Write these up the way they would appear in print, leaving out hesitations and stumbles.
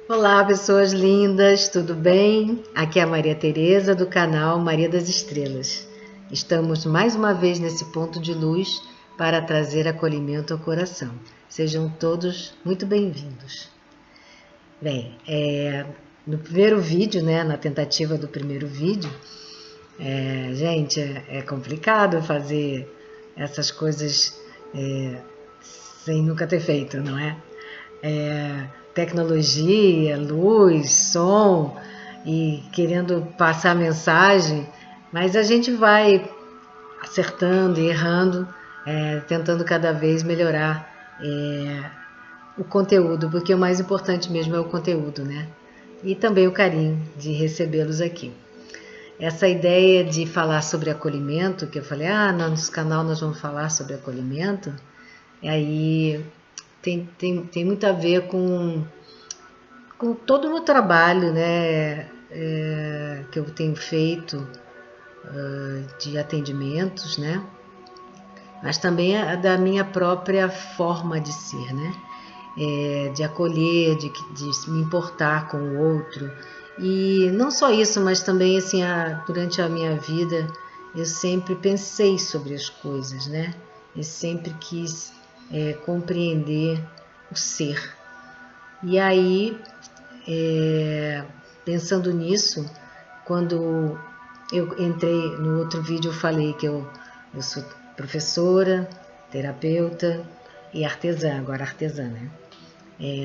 Olá, pessoas lindas, tudo bem? Aqui é a Maria Tereza do canal Maria das Estrelas. Estamos mais uma vez nesse ponto de luz para trazer acolhimento ao coração. Sejam todos muito bem-vindos. Bem, no primeiro vídeo, na tentativa do primeiro vídeo, gente, é complicado fazer essas coisas sem nunca ter feito, não é? Tecnologia, luz, som e querendo passar mensagem, mas a gente vai acertando e errando, tentando cada vez melhorar o conteúdo, porque o mais importante mesmo é o conteúdo, né? E também o carinho de recebê-los aqui. Essa ideia de falar sobre acolhimento, que eu falei, no nosso canal nós vamos falar sobre acolhimento, aí tem muito a ver com todo o meu trabalho, né, que eu tenho feito de atendimentos, né, mas também da minha própria forma de ser, né, de acolher, de me importar com o outro. E não só isso, mas também assim, durante a minha vida eu sempre pensei sobre as coisas, né, e sempre quis compreender o ser. E aí, pensando nisso, quando eu entrei no outro vídeo, eu falei que eu sou professora, terapeuta e artesã, agora artesã, né?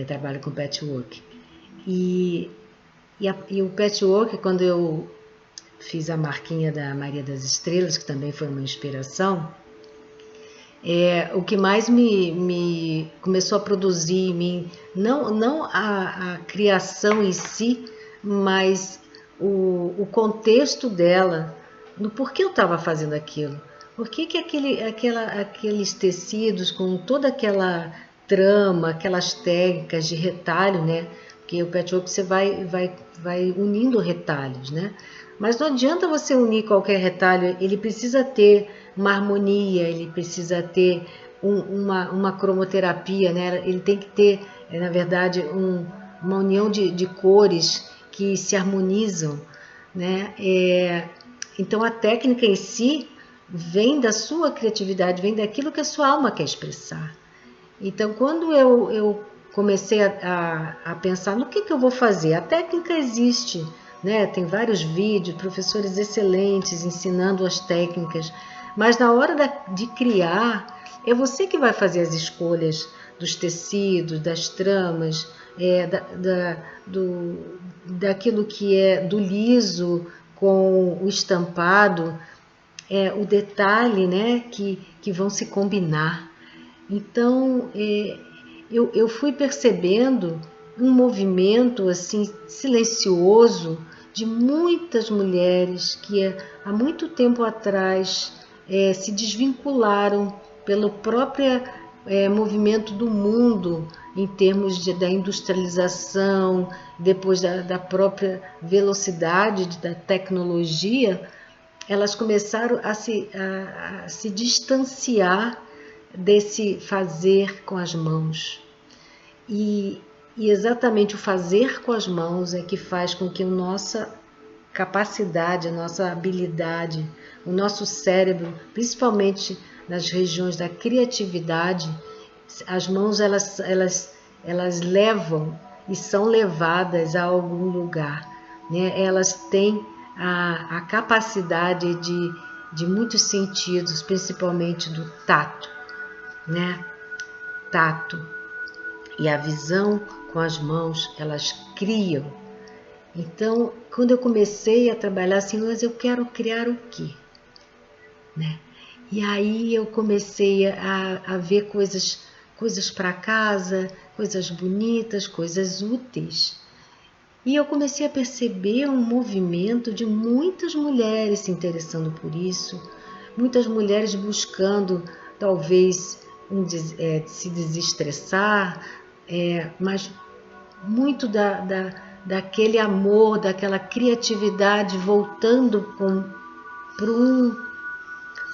Trabalho com patchwork. E o patchwork, quando eu fiz a marquinha da Maria das Estrelas, que também foi uma inspiração, o que mais me começou a produzir em mim, não a criação em si, mas o contexto dela, no porquê eu estava fazendo aquilo. Por que aqueles tecidos com toda aquela trama, aquelas técnicas de retalho, né? Porque o patchwork você vai unindo retalhos, né? Mas não adianta você unir qualquer retalho, ele precisa ter uma harmonia, ele precisa ter uma cromoterapia, né? Ele tem que ter, na verdade, uma união de cores que se harmonizam, né? Então a técnica em si vem da sua criatividade, vem daquilo que a sua alma quer expressar. Então quando eu comecei a pensar no que eu vou fazer, a técnica existe, né? Tem vários vídeos, professores excelentes ensinando as técnicas, mas na hora de criar, é você que vai fazer as escolhas dos tecidos, das tramas, daquilo que é do liso com o estampado, o detalhe, né, que vão se combinar. Então, eu fui percebendo um movimento assim silencioso de muitas mulheres que há muito tempo atrás se desvincularam pelo próprio movimento do mundo em termos da industrialização, depois da própria velocidade da tecnologia, elas começaram a se distanciar desse fazer com as mãos. E exatamente o fazer com as mãos é que faz com que a nossa capacidade, a nossa habilidade, o nosso cérebro, principalmente nas regiões da criatividade, as mãos elas levam e são levadas a algum lugar, né? Elas têm a capacidade de muitos sentidos, principalmente do tato, né? Tato e a visão com as mãos, elas criam. Então, quando eu comecei a trabalhar assim, mas eu quero criar o quê? Né? E aí eu comecei a ver coisas para casa, coisas bonitas, coisas úteis. E eu comecei a perceber um movimento de muitas mulheres se interessando por isso, muitas mulheres buscando talvez se desestressar, mas muito daquele amor, daquela criatividade voltando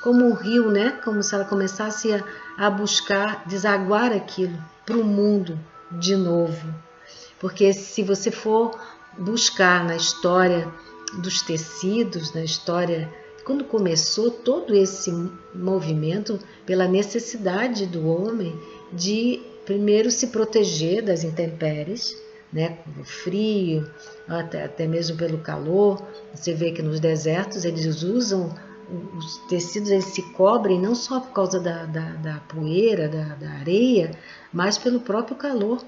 como um rio, né? Como se ela começasse a buscar desaguar aquilo para o mundo de novo. Porque se você for buscar na história dos tecidos, na história, quando começou todo esse movimento pela necessidade do homem de primeiro se proteger das intempéries, né, do frio, até mesmo pelo calor. Você vê que nos desertos eles usam os tecidos, eles se cobrem não só por causa da poeira, da areia, mas pelo próprio calor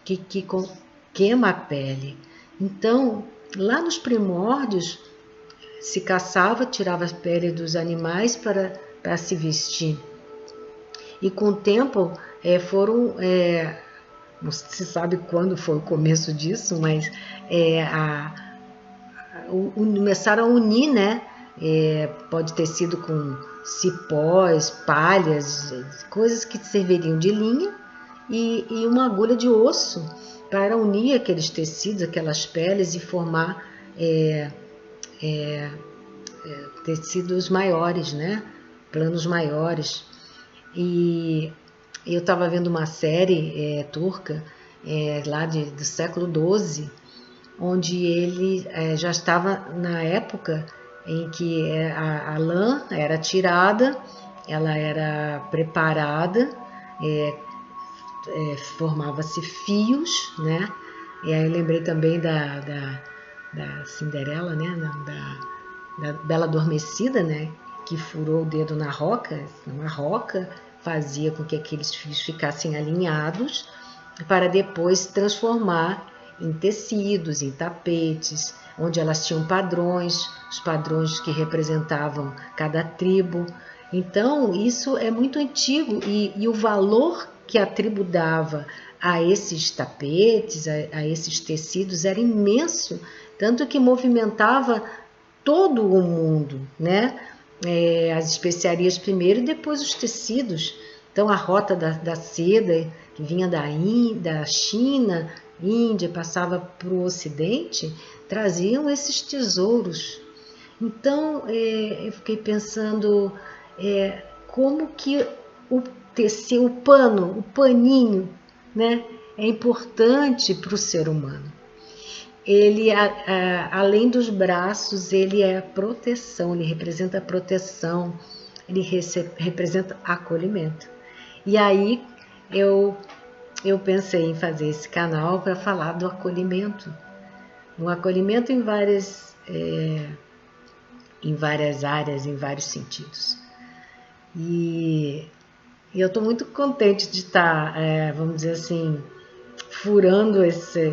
que queima a pele. Então, lá nos primórdios, se caçava, tirava a pele dos animais para se vestir. E com o tempo não se sabe quando foi o começo disso, mas começaram a unir, né? Pode ter sido com cipós, palhas, coisas que serviriam de linha e uma agulha de osso para unir aqueles tecidos, aquelas peles e formar tecidos maiores, né? Planos maiores. E eu estava vendo uma série turca lá do século XII, onde ele já estava na época em que a lã era tirada, ela era preparada, formava-se fios, né? E aí eu lembrei também da Cinderela, né? Da Bela Adormecida, né? Que furou o dedo na roca, uma roca fazia com que aqueles fios ficassem alinhados para depois transformar em tecidos, em tapetes, onde elas tinham padrões, os padrões que representavam cada tribo. Então, isso é muito antigo e o valor que a tribo dava a esses tapetes, a esses tecidos, era imenso, tanto que movimentava todo o mundo, né? As especiarias primeiro e depois os tecidos. Então, a rota da seda, que vinha da China, Índia, passava para o Ocidente, traziam esses tesouros. Então, eu fiquei pensando como que o tecido, o pano, o paninho, né, é importante para o ser humano. Ele, além dos braços, ele é a proteção, ele representa a proteção, ele representa acolhimento. E aí eu pensei em fazer esse canal para falar do acolhimento. Um acolhimento em várias áreas, em vários sentidos. E eu estou muito contente de estar, vamos dizer assim, furando esse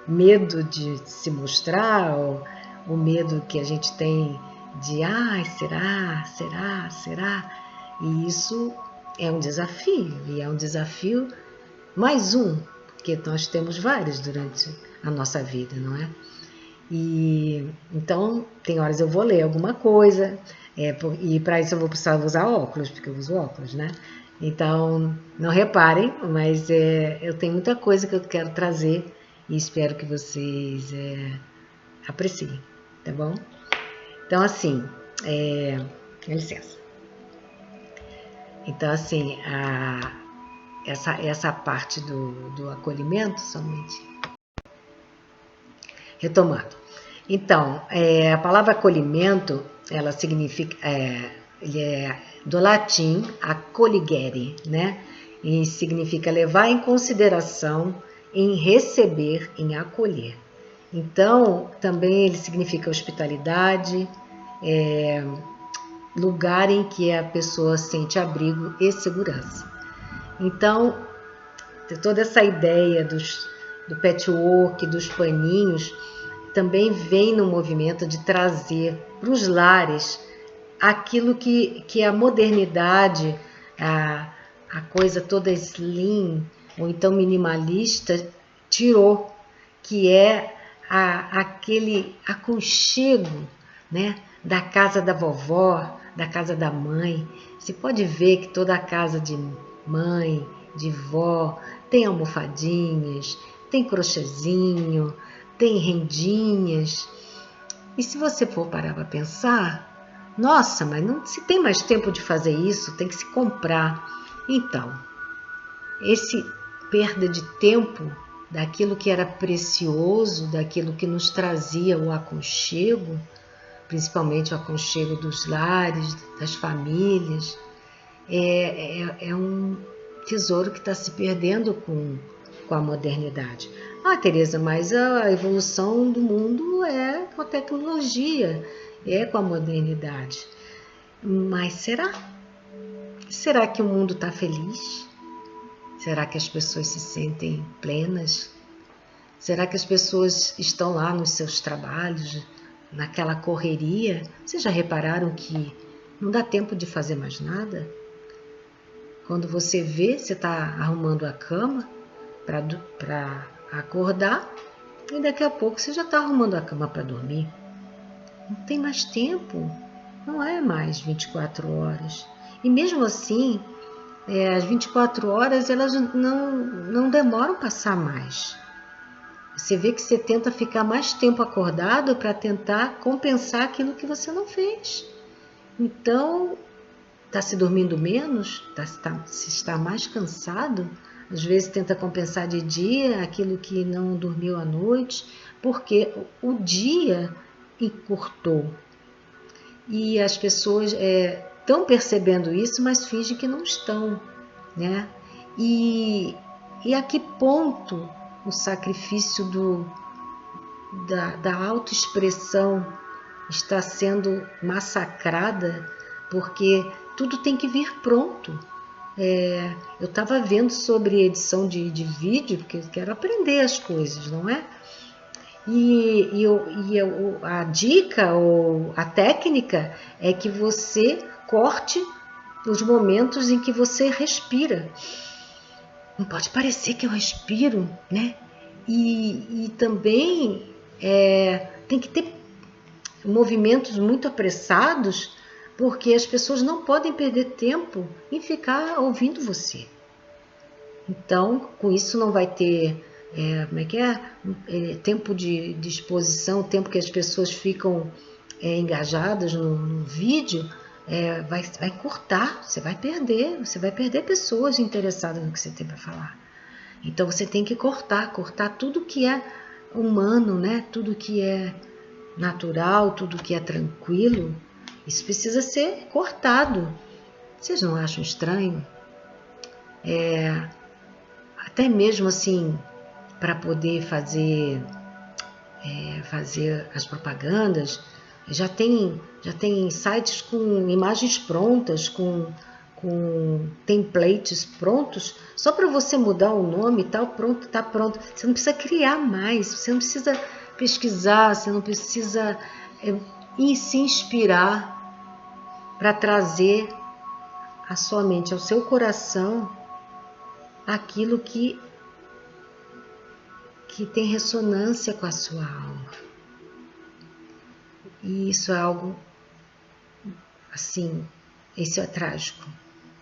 medo de se mostrar, ou o medo que a gente tem de, será? E isso é um desafio, e é um desafio mais um, porque nós temos vários durante a nossa vida, não é? E então, tem horas eu vou ler alguma coisa, e para isso eu vou precisar usar óculos, porque eu uso óculos, né? Então, não reparem, mas eu tenho muita coisa que eu quero trazer e espero que vocês apreciem, tá bom? Então, assim, com licença. Então, assim, essa parte do acolhimento, somente. Retomando. Então, a palavra acolhimento, ela significa, ele é do latim accoligere, né? E significa levar em consideração, em receber, em acolher. Então, também ele significa hospitalidade, lugar em que a pessoa sente abrigo e segurança. Então, toda essa ideia do patchwork, dos paninhos, também vem no movimento de trazer para os lares aquilo que a modernidade, a coisa toda slim, ou então minimalista, tirou, que é aquele aconchego, né, da casa da vovó, da casa da mãe. Você pode ver que toda a casa de mãe, de vó, tem almofadinhas, tem crochêzinho, tem rendinhas. E se você for parar para pensar, nossa, mas não se tem mais tempo de fazer isso, tem que se comprar. Então, esse perda de tempo, daquilo que era precioso, daquilo que nos trazia o aconchego, principalmente o aconchego dos lares, das famílias, é um tesouro que está se perdendo com a modernidade. Ah, Tereza, mas a evolução do mundo é com a tecnologia, é com a modernidade. Mas será? Será que o mundo está feliz? Será que as pessoas se sentem plenas? Será que as pessoas estão lá nos seus trabalhos, naquela correria? Vocês já repararam que não dá tempo de fazer mais nada? Quando você vê, você está arrumando a cama para acordar e daqui a pouco você já está arrumando a cama para dormir. Não tem mais tempo, não é mais 24 horas. E mesmo assim, as 24 horas elas não demoram a passar mais. Você vê que você tenta ficar mais tempo acordado para tentar compensar aquilo que você não fez. Então, está se dormindo menos? Se está mais cansado? Às vezes tenta compensar de dia aquilo que não dormiu à noite, porque o dia encurtou. E as pessoas estão percebendo isso, mas fingem que não estão, né? E a que ponto o sacrifício da autoexpressão está sendo massacrada, porque tudo tem que vir pronto. Eu estava vendo sobre edição de vídeo, porque eu quero aprender as coisas, não é? A dica ou a técnica é que você corte os momentos em que você respira. Não pode parecer que eu respiro, né? E também tem que ter movimentos muito apressados, porque as pessoas não podem perder tempo em ficar ouvindo você. Então, com isso não vai ter tempo de exposição, tempo que as pessoas ficam engajadas no vídeo, vai cortar, você vai perder pessoas interessadas no que você tem para falar. Então você tem que cortar tudo que é humano, né? Tudo que é natural, tudo que é tranquilo, isso precisa ser cortado. Vocês não acham estranho? Até mesmo assim, para poder fazer as propagandas, já tem sites com imagens prontas, com templates prontos, só para você mudar o nome e tal, pronto, está pronto. Você não precisa criar mais, você não precisa pesquisar, você não precisa se inspirar para trazer à sua mente, ao seu coração, aquilo que tem ressonância com a sua alma. E isso é algo assim, isso é trágico.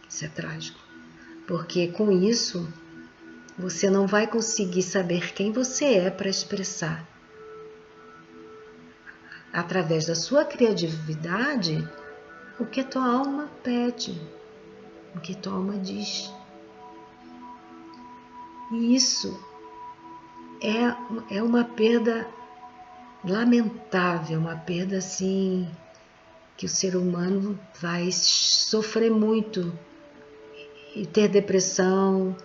Isso é trágico. Porque com isso, você não vai conseguir saber quem você é para expressar. Através da sua criatividade, o que a tua alma pede, o que a tua alma diz. E isso é uma perda lamentável, uma perda assim que o ser humano vai sofrer muito e ter depressão,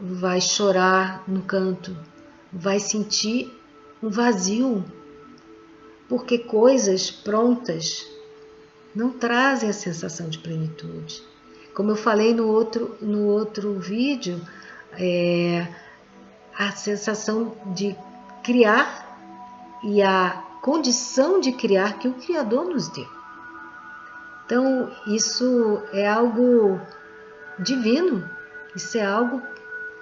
vai chorar no canto, vai sentir um vazio, porque coisas prontas não trazem a sensação de plenitude. Como eu falei no outro vídeo, a sensação de criar e a condição de criar que o Criador nos deu. Então, isso é algo divino, isso é algo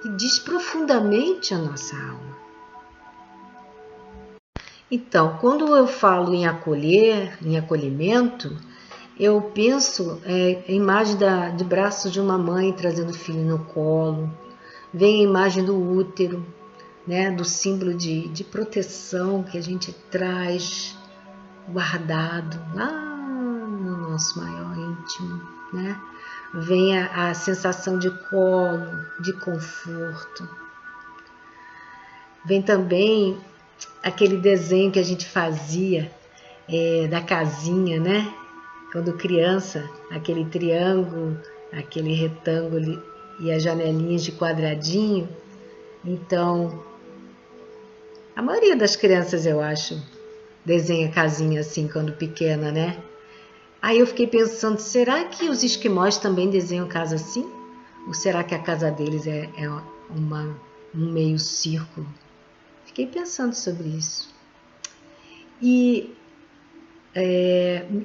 que diz profundamente a nossa alma. Então, quando eu falo em acolher, em acolhimento, eu penso a imagem de braços de uma mãe trazendo o filho no colo, vem a imagem do útero, né, do símbolo de proteção que a gente traz guardado lá no nosso maior íntimo, né? Vem a sensação de colo, de conforto. vem também aquele desenho que a gente fazia da casinha, né? Quando criança, aquele triângulo, aquele retângulo e as janelinhas de quadradinho. Então, a maioria das crianças, eu acho, desenha casinha assim quando pequena, né? Aí eu fiquei pensando, será que os esquimós também desenham casa assim? Ou será que a casa deles é um meio círculo? Fiquei pensando sobre isso. E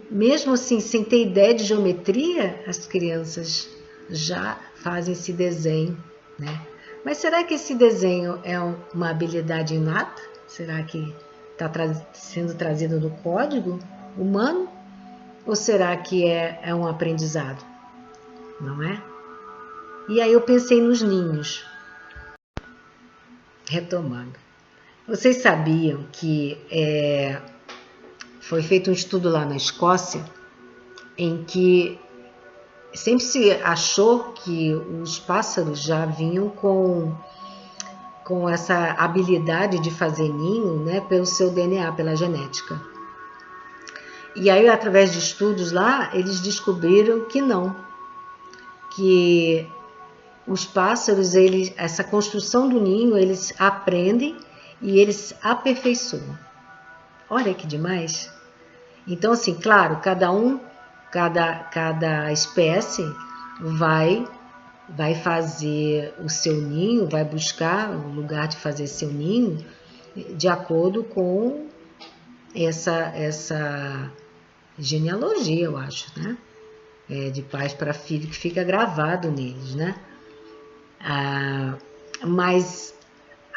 mesmo assim, sem ter ideia de geometria, as crianças já fazem esse desenho, né? Mas será que esse desenho é uma habilidade inata? Será que está sendo trazido do código humano? Ou será que é um aprendizado? Não é? E aí eu pensei nos ninhos. Retomando. Vocês sabiam que foi feito um estudo lá na Escócia em que sempre se achou que os pássaros já vinham com essa habilidade de fazer ninho, né, pelo seu DNA, pela genética. E aí, através de estudos lá, eles descobriram que não, que os pássaros, essa construção do ninho, eles aprendem e eles aperfeiçoam. Olha que demais! Então, assim, claro, cada espécie vai fazer o seu ninho, vai buscar o lugar de fazer seu ninho de acordo com essa genealogia, eu acho, né? De pais para filho, que fica gravado neles, né? Mas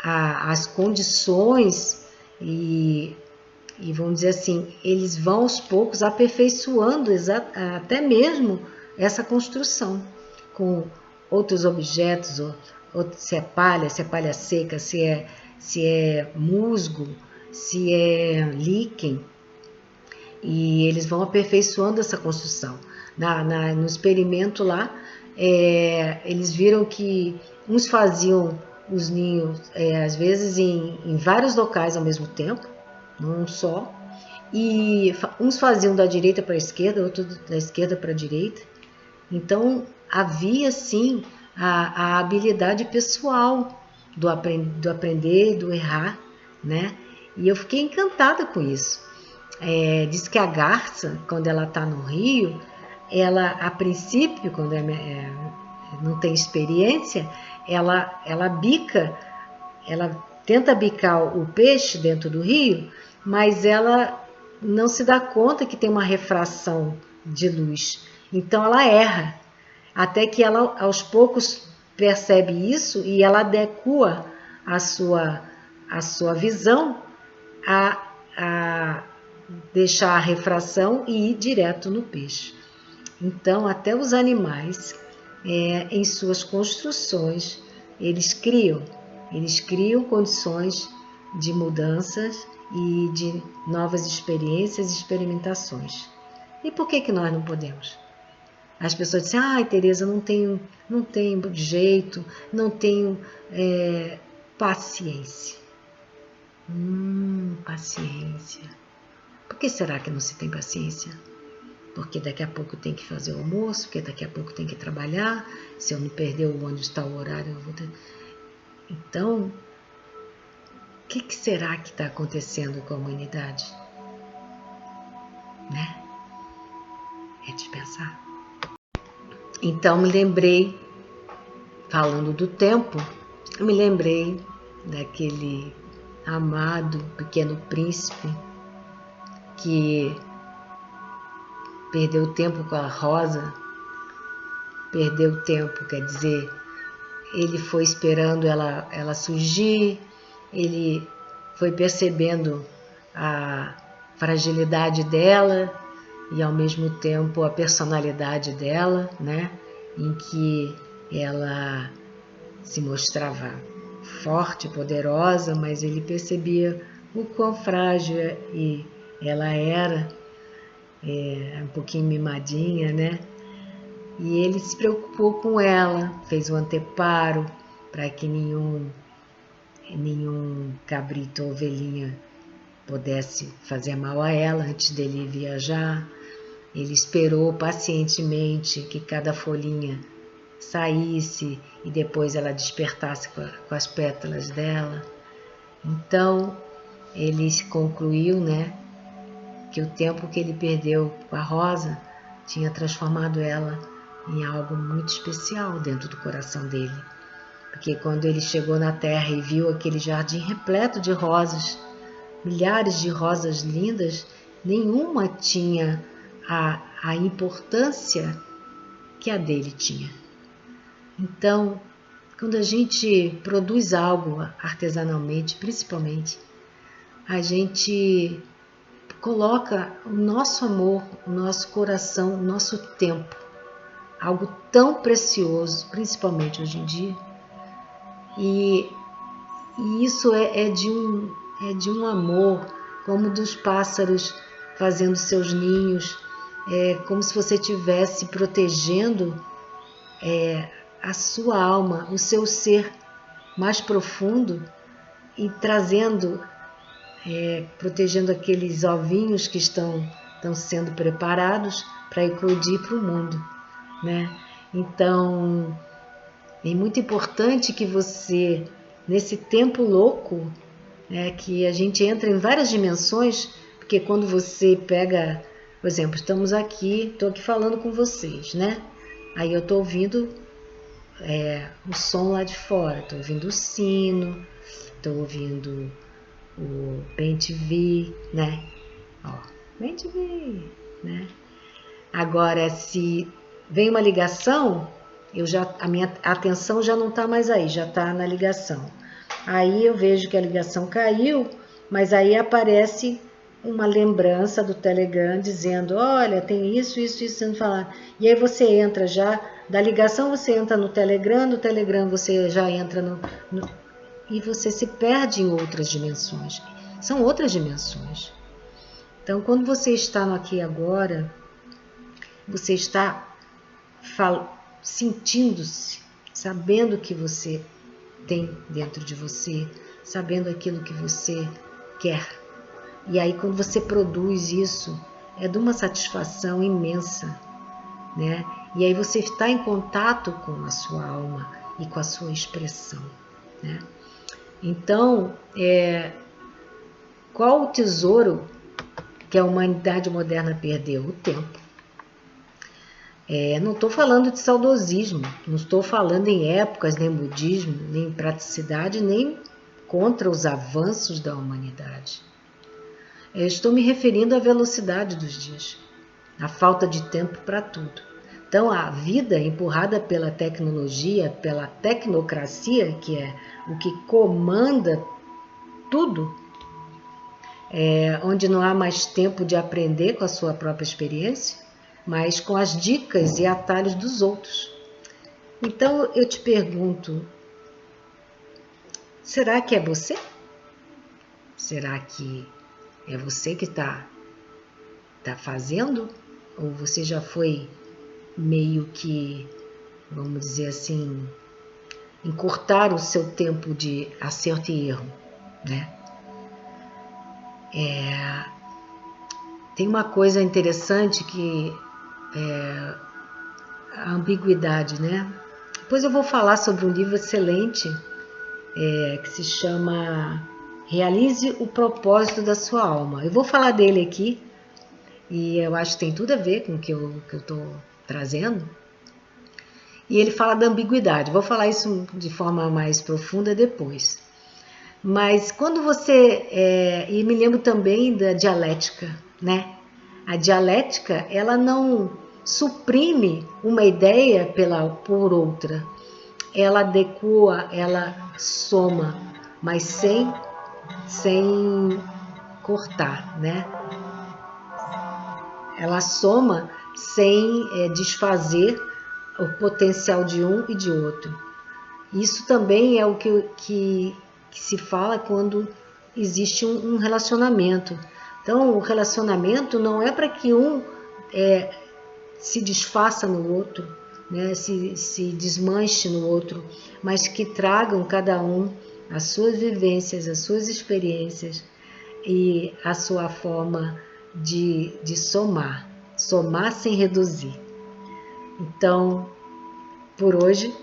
as condições e vamos dizer assim, eles vão aos poucos aperfeiçoando até mesmo essa construção com outros objetos, se é palha seca, se é musgo, se é líquen, e eles vão aperfeiçoando essa construção. No experimento lá, eles viram que uns faziam os ninhos, às vezes, em vários locais ao mesmo tempo, não só, e uns faziam da direita para a esquerda, outros da esquerda para a direita. Então, havia sim a habilidade pessoal do aprender, do errar, né? E eu fiquei encantada com isso. Diz que a garça, quando ela está no rio, ela, a princípio, quando não tem experiência, ela bica, ela tenta bicar o peixe dentro do rio, mas ela não se dá conta que tem uma refração de luz. Então ela erra, até que ela aos poucos percebe isso e ela adequa a sua visão a deixar a refração e ir direto no peixe. Então até os animais, em suas construções, eles criam condições de mudanças e de novas experiências e experimentações. E por que nós não podemos? As pessoas dizem, ai, Tereza, não tenho jeito, não tenho paciência. Paciência. Por que será que não se tem paciência? Porque daqui a pouco tem que fazer o almoço, porque daqui a pouco tem que trabalhar, se eu não perder onde está o horário, eu vou ter... Então, o que será que está acontecendo com a humanidade? Né? É de pensar. Então, me lembrei, falando do tempo, eu me lembrei daquele amado Pequeno Príncipe que perdeu tempo com a rosa. Perdeu tempo, quer dizer, ele foi esperando ela surgir, ele foi percebendo a fragilidade dela e ao mesmo tempo a personalidade dela, né? Em que ela se mostrava forte, poderosa, mas ele percebia o quão frágil e ela era, um pouquinho mimadinha, né? E ele se preocupou com ela, fez um anteparo para que nenhum cabrito ou ovelhinha pudesse fazer mal a ela antes dele viajar. Ele esperou pacientemente que cada folhinha saísse e depois ela despertasse com as pétalas dela. Então, ele concluiu, né, que o tempo que ele perdeu com a rosa tinha transformado ela em algo muito especial dentro do coração dele. Porque quando ele chegou na terra e viu aquele jardim repleto de rosas, milhares de rosas lindas, nenhuma tinha a importância que a dele tinha. Então, quando a gente produz algo artesanalmente, principalmente, a gente coloca o nosso amor, o nosso coração, o nosso tempo, algo tão precioso, principalmente hoje em dia, e isso é de um amor, como dos pássaros fazendo seus ninhos, como se você estivesse protegendo a sua alma, o seu ser mais profundo e trazendo, protegendo aqueles ovinhos que estão sendo preparados para eclodir para o mundo, né? Então, é muito importante que você, nesse tempo louco, que a gente entra em várias dimensões, porque quando você pega, por exemplo, estou aqui falando com vocês, né? Aí eu estou ouvindo o som lá de fora, estou ouvindo o sino, estou ouvindo o bem-te-vi, né? Ó, bem-te-vi, né? Agora, se vem uma ligação, a minha atenção já não está mais aí, já está na ligação. Aí eu vejo que a ligação caiu, mas aí aparece uma lembrança do Telegram dizendo, olha, tem isso sendo falado. E aí você entra já, da ligação você entra no Telegram você já entra e você se perde em outras dimensões. São outras dimensões. Então, quando você está no aqui e agora, você está sentindo-se, sabendo que você tem dentro de você, sabendo aquilo que você quer. E aí quando você produz isso, é de uma satisfação imensa, né? E aí você está em contato com a sua alma e com a sua expressão, né? Então, qual o tesouro que a humanidade moderna perdeu? O tempo. Não estou falando de saudosismo, não estou falando em épocas, nem budismo, nem praticidade, nem contra os avanços da humanidade. Estou me referindo à velocidade dos dias, à falta de tempo para tudo. Então, a vida empurrada pela tecnologia, pela tecnocracia, que é o que comanda tudo, onde não há mais tempo de aprender com a sua própria experiência, mas com as dicas e atalhos dos outros. Então, eu te pergunto, será que é você? Será que é você que está fazendo? Ou você já foi meio que, vamos dizer assim, encurtar o seu tempo de acerto e erro, né? Tem uma coisa interessante que é a ambiguidade, né? Depois eu vou falar sobre um livro excelente que se chama Realize o Propósito da Sua Alma. Eu vou falar dele aqui e eu acho que tem tudo a ver com o que eu estou trazendo. E ele fala da ambiguidade. Vou falar isso de forma mais profunda depois. Mas quando você... e me lembro também da dialética, né? A dialética, ela não suprime uma ideia por outra. Ela adequa, ela soma, mas sem cortar, né? Ela soma sem desfazer o potencial de um e de outro. Isso também é o que se fala quando existe um relacionamento. Então, o relacionamento não é para que um se desfaça no outro, né? se desmanche no outro, mas que tragam cada um as suas vivências, as suas experiências e a sua forma de somar, somar sem reduzir. Então, por hoje,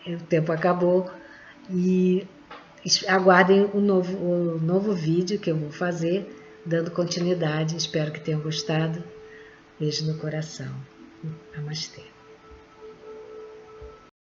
o tempo acabou e aguardem o novo vídeo que eu vou fazer, dando continuidade. Espero que tenham gostado. Beijo no coração. Namastê.